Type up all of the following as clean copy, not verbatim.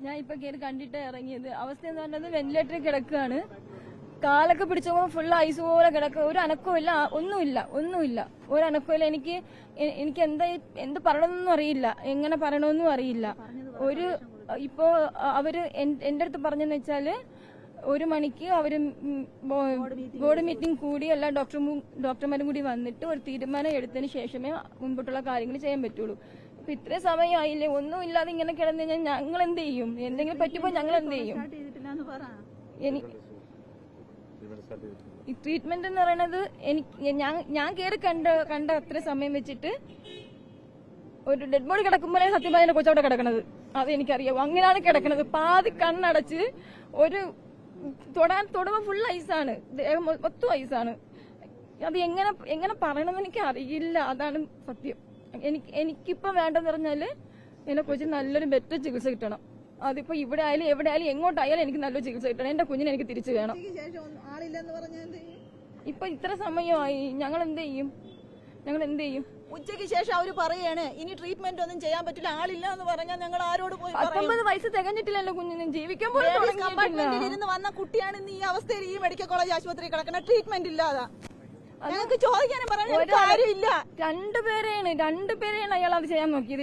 ഞാൻ ഇപ്പൊ കയറി കണ്ടിട്ട് ഇറങ്ങിയത്. അവസ്ഥ എന്ന് പറഞ്ഞത് വെന്റിലേറ്ററിൽ കിടക്കുകയാണ്. കാലൊക്കെ പിടിച്ചപ്പോ ഫുൾ ഐസ് പോലെ കിടക്കുക. ഒരു അനക്കമില്ല, ഒന്നുമില്ല ഒരു അനക്കമില്ല. എനിക്ക് എന്ത് പറയണമെന്നും അറിയില്ല, എങ്ങനെ പറയണമെന്നും അറിയില്ല. ഇപ്പോ അവര് എന്റെ അടുത്ത് പറഞ്ഞെന്ന് വെച്ചാല് 1 മണിക്ക് അവര് ബോർഡ് മീറ്റിംഗ് കൂടി എല്ലാ ഡോക്ടർമാരും കൂടി വന്നിട്ട് ഒരു തീരുമാനം എടുത്തതിന് ശേഷമേ മുൻപോട്ടുള്ള കാര്യങ്ങൾ ചെയ്യാൻ പറ്റുള്ളൂ. ഇപ്പൊ ഇത്രയും സമയമായില്ലേ, ഒന്നുമില്ലാതെ ഇങ്ങനെ കിടന്നു കഴിഞ്ഞാൽ ഞങ്ങൾ എന്ത് ചെയ്യും? എന്തെങ്കിലും പറ്റുമ്പോ ഞങ്ങൾ എന്ത് ചെയ്യും? ഈ ട്രീറ്റ്മെന്റ് എന്ന് പറയുന്നത് ഞാൻ കയറി കണ്ട അത്ര സമയം വെച്ചിട്ട് ഒരു ഡെഡ് ബോഡി കിടക്കുമ്പോഴേ സത്യം പറഞ്ഞ കൊച്ചവിടെ കിടക്കണത്. അത് എനിക്കറിയാം. അങ്ങനെയാണ് കിടക്കണത്. പാതി കണ്ണടച്ച് ഒരു തൊടുമ്പോ ഫുൾ ഐസാണ്, ദേഹം മൊത്തം ഐസാണ്. അത് എങ്ങനെ പറയണമെന്ന് എനിക്ക് അറിയില്ല. അതാണ് സത്യം. എനിക്കിപ്പോ വേണ്ടെന്ന് പറഞ്ഞാല് എന്റെ കൊച്ചിന് നല്ലൊരു ബെറ്റർ ചികിത്സ കിട്ടണം. അതിപ്പോ ഇവിടെ ആയാലും എവിടെ ആയാലും എങ്ങോട്ടായാലും എനിക്ക് നല്ലൊരു ചികിത്സ കിട്ടണം. എന്റെ കുഞ്ഞിനെ എനിക്ക് തിരിച്ചു വേണം. ഇപ്പൊ ഇത്ര സമയമായി, ഞങ്ങൾ എന്ത് ചെയ്യും? ഉച്ചയ്ക്ക് ശേഷം അവര് പറയാണ് ഇനി ട്രീറ്റ്മെന്റ് ഒന്നും ചെയ്യാൻ പറ്റില്ല, ആളില്ല എന്ന് പറഞ്ഞാൽ ഞങ്ങൾ ആരോട് പോയി? 19 വയസ്സ് തികഞ്ഞിട്ടില്ലല്ലോ കുഞ്ഞിന്, ജീവിക്കാൻ പോലും കമ്പാർട്ട്മെന്റിൽ ഇരുന്ന് വന്ന കുട്ടിയാണ് ഇന്ന് ഈ അവസ്ഥയിൽ ഈ മെഡിക്കൽ കോളേജ് ആശുപത്രി കിടക്കുന്ന ട്രീറ്റ്മെന്റ് ഇല്ലാതെ. ഞങ്ങൾക്ക് ചോദിക്കാനും പറയാനും ആരുമില്ല. രണ്ടുപേരെയാണ് അയാൾ അത് ചെയ്യാൻ നോക്കിയത്.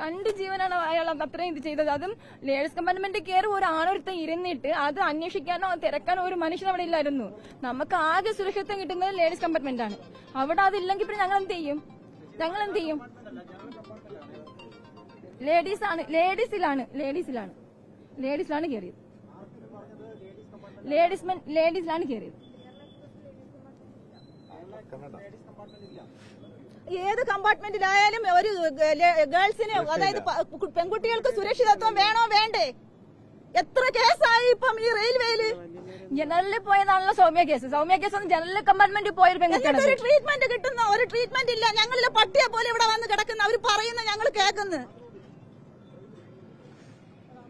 2 ജീവനാണ് അയാൾ അത്രയും ഇത് ചെയ്തത്. അതും ലേഡീസ് കമ്പാർട്ട്മെന്റ് കയറി ഒരു ആണൊരുത്തം ഇരുന്നിട്ട് അത് അന്വേഷിക്കാനോ തിരക്കാനോ ഒരു മനുഷ്യൻ അവിടെ ഇല്ലായിരുന്നു. നമുക്ക് ആകെ സുരക്ഷിതത്വം കിട്ടുന്നത് ലേഡീസ് കമ്പാർട്ട്മെന്റ് ആണ്. അവിടെ അതില്ലെങ്കിൽ പിന്നെ ഞങ്ങൾ എന്ത് ചെയ്യും? ലേഡീസിലാണ് കയറിയത്. ഏത് കമ്പാർട്ട്മെന്റിലായാലും ഒരു ഗേൾസിന്, അതായത് പെൺകുട്ടികൾക്ക് സുരക്ഷിതത്വം വേണോ വേണ്ടേ? എത്ര കേസായി ഇപ്പം ഈ റെയിൽവേയില്? ജനറലിൽ പോയതാണല്ലോ സൗമ്യ കേസ് ഒന്നും ജനറൽ കമ്പാർട്ട്മെന്റിൽ പോയൊരു പെൺകുട്ടിയാണ്. ഒരു ട്രീറ്റ്മെന്റ് കിട്ടുന്ന ഒരു ട്രീറ്റ്മെന്റ് ഇല്ല. ഞങ്ങളിലെ പട്ടിയെ പോലെ ഇവിടെ വന്ന് കിടക്കുന്ന അവർ പറയുന്ന ഞങ്ങൾ കേൾക്കുന്നു.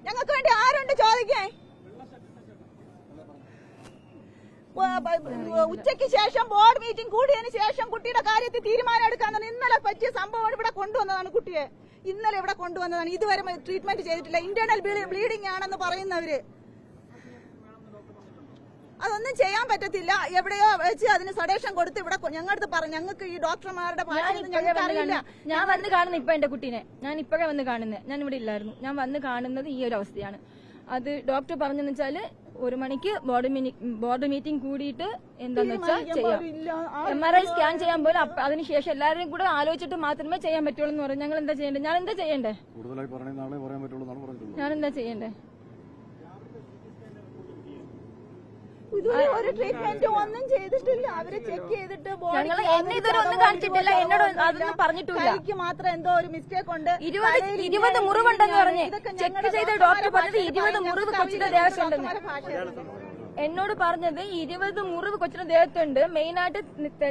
ഞങ്ങൾക്ക് വേണ്ടി ആരുണ്ട് ചോദിക്കാൻ? ഉച്ചയ്ക്ക് ശേഷം ബോർഡ് മീറ്റിംഗ് കൂടിയതിന് ശേഷം കുട്ടിയുടെ കാര്യത്തിൽ തീരുമാനം എടുക്കാന്നാണ്. ഇന്നലെ പറ്റിയ സംഭവം ഇവിടെ കൊണ്ടുവന്നതാണ്. കുട്ടിയെ ഇന്നലെ ഇവിടെ കൊണ്ടുവന്നതാണ്. ഇതുവരെ ട്രീറ്റ്മെന്റ് ചെയ്തിട്ടില്ല. ഇന്റേണൽ ബ്ലീഡിംഗ് ആണെന്ന് പറയുന്നവര്. അതൊന്നും ചെയ്യാൻ പറ്റത്തില്ല. എവിടെയോ വെച്ച് അതിന് സഡേഷൻ കൊടുത്ത് ഇവിടെ ഞങ്ങളുടെ പറഞ്ഞു. ഞങ്ങൾക്ക് ഈ ഡോക്ടർമാരുടെ ഞാൻ വന്ന് കാണുന്നത് ഇപ്പൊ എന്റെ കുട്ടീനെ ഞാൻ ഇപ്പോഴേ വന്ന് കാണുന്നത്. ഞാൻ ഇവിടെ ഇല്ലായിരുന്നു. ഞാൻ വന്ന് കാണുന്നത് ഈ ഒരു അവസ്ഥയാണ്. അത് ഡോക്ടർ പറഞ്ഞെന്ന് വെച്ചാല് 1 മണിക്ക് ബോർഡ് മീറ്റിംഗ് കൂടിയിട്ട് എന്താന്ന് വെച്ചാൽ ചെയ്യാം. MRI സ്കാൻ ചെയ്യാൻ പോലും അതിനുശേഷം എല്ലാവരും കൂടെ ആലോചിച്ചിട്ട് മാത്രമേ ചെയ്യാൻ പറ്റുള്ളൂ എന്ന് പറഞ്ഞു. ഞങ്ങൾ എന്താ ചെയ്യണ്ടേ? ഞാൻ എന്താ ചെയ്യണ്ടേ? ഇതുവരെ ഒരു ട്രീറ്റ്മെന്റ് ഒന്നും ചെയ്തിട്ടില്ല. അവര് ചെക്ക് ചെയ്തിട്ട് എന്നെ ഇതുവരെ ഒന്നും കാണിച്ചിട്ടില്ല. എന്നോട് അതൊന്നും പറഞ്ഞിട്ടില്ല. എനിക്ക് മാത്രം എന്തോ ഒരു മിസ്റ്റേക്ക് ഉണ്ട്. 20 മുറിവുണ്ടെന്ന് പറഞ്ഞ് ചെക്ക് ചെയ്ത ഡോക്ടർ പറഞ്ഞത് 20 മുറിവ് കൊച്ചിന്റെ ദേഹത്തുണ്ടെന്ന്. എന്നോട് പറഞ്ഞത് 20 മുറിവ് കൊച്ചിന്റെ ദേഹത്തുണ്ട്. മെയിനായിട്ട്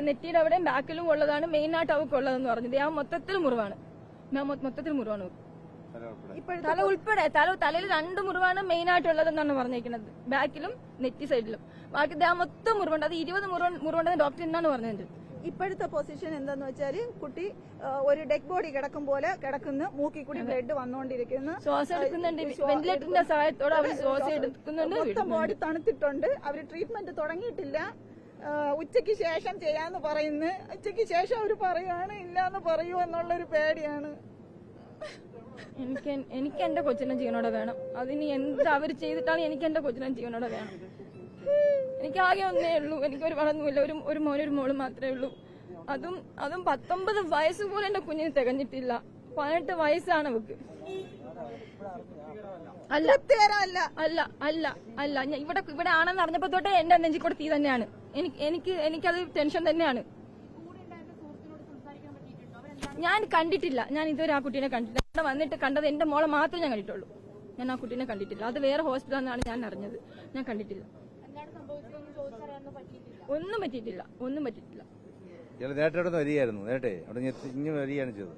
നെറ്റിയുടെ അവിടെയും ബാക്കിലും ഉള്ളതാണ് മെയിനായിട്ട് അവക്കുള്ളതെന്ന് പറഞ്ഞത്. ആ മൊത്തത്തിൽ മുറിവാണ്. തല ഉൾപ്പെടെ തലയിൽ 2 മുറിവാണ് മെയിൻ ആയിട്ടുള്ളതെന്നാണ് പറഞ്ഞിരിക്കുന്നത്. ബാക്കിലും നെറ്റി സൈഡിലും. ബാക്കി മൊത്തം മുറിവുണ്ട്. അത് 20 മുറിവുണ്ടെന്ന് ഡോക്ടർ എന്നാണ് പറഞ്ഞത്. ഇപ്പോഴത്തെ പൊസിഷൻ എന്താന്ന് വെച്ചാല് കുട്ടി ഒരു ഡെഡ് ബോഡി കിടക്കും പോലെ കിടക്കുന്നു. മൂക്കി കൂടി ബ്ലഡ് വന്നുകൊണ്ടിരിക്കുന്നു. ശ്വാസം എടുക്കുന്നുണ്ട്. വെന്റിലേറ്ററിന്റെ സഹായത്തോടെ അവർ ശ്വാസം എടുക്കുന്നുണ്ട്. മൊത്തം ബോഡി തണുത്തിട്ടുണ്ട്. അവര് ട്രീറ്റ്മെന്റ് തുടങ്ങിയിട്ടില്ല. ഉച്ചയ്ക്ക് ശേഷം ചെയ്യാന്ന് പറയുന്നു. ഉച്ചയ്ക്ക് ശേഷം അവര് പറയാണ് ഇല്ലാന്ന് പറയൂ എന്നുള്ളൊരു പേടിയാണ്. എനിക്ക് എന്റെ കൊച്ചിനെ ജീവനോടെ വേണം. അതിന് എന്ത് അവർ ചെയ്തിട്ടാണ് എനിക്ക് എന്റെ കൊച്ചിനെ ജീവനോടെ വേണം. എനിക്ക് ആകെ ഒന്നേ ഉള്ളൂ. എനിക്കൊരു വളർന്നുമില്ല. ഒരു മോനും മോളും മാത്രമേ ഉള്ളൂ. അതും 19 വയസ്സ് പോലും എന്റെ കുഞ്ഞിന് തികഞ്ഞിട്ടില്ല. 18 വയസ്സാണ് അവക്ക്. അല്ല ഇവിടെ ആണെന്ന് അറിഞ്ഞപ്പോ തൊട്ടേ എന്റെ നെഞ്ചിൽ കൂടെ തീ തന്നെയാണ്. എനിക്കത് ടെൻഷൻ തന്നെയാണ്. ഞാൻ കണ്ടിട്ടില്ല. ഞാൻ ഇതുവരെ ആ കുട്ടീനെ കണ്ടിട്ടില്ല. ഇവിടെ വന്നിട്ട് കണ്ടത് എന്റെ മോളെ മാത്രമേ ഞാൻ കണ്ടിട്ടുള്ളൂ. ഞാൻ ആ കുട്ടീനെ കണ്ടിട്ടില്ല. അത് വേറെ ഹോസ്പിറ്റലാണെന്നാണ് ഞാൻ അറിഞ്ഞത്. ഞാൻ കണ്ടിട്ടില്ല. ഒന്നും പറ്റിയിട്ടില്ല. നേട്ടം വരികയായിരുന്നു. നേട്ടെ അവിടെ ഇങ്ങനെ വരികയാണ് ചെയ്തത്.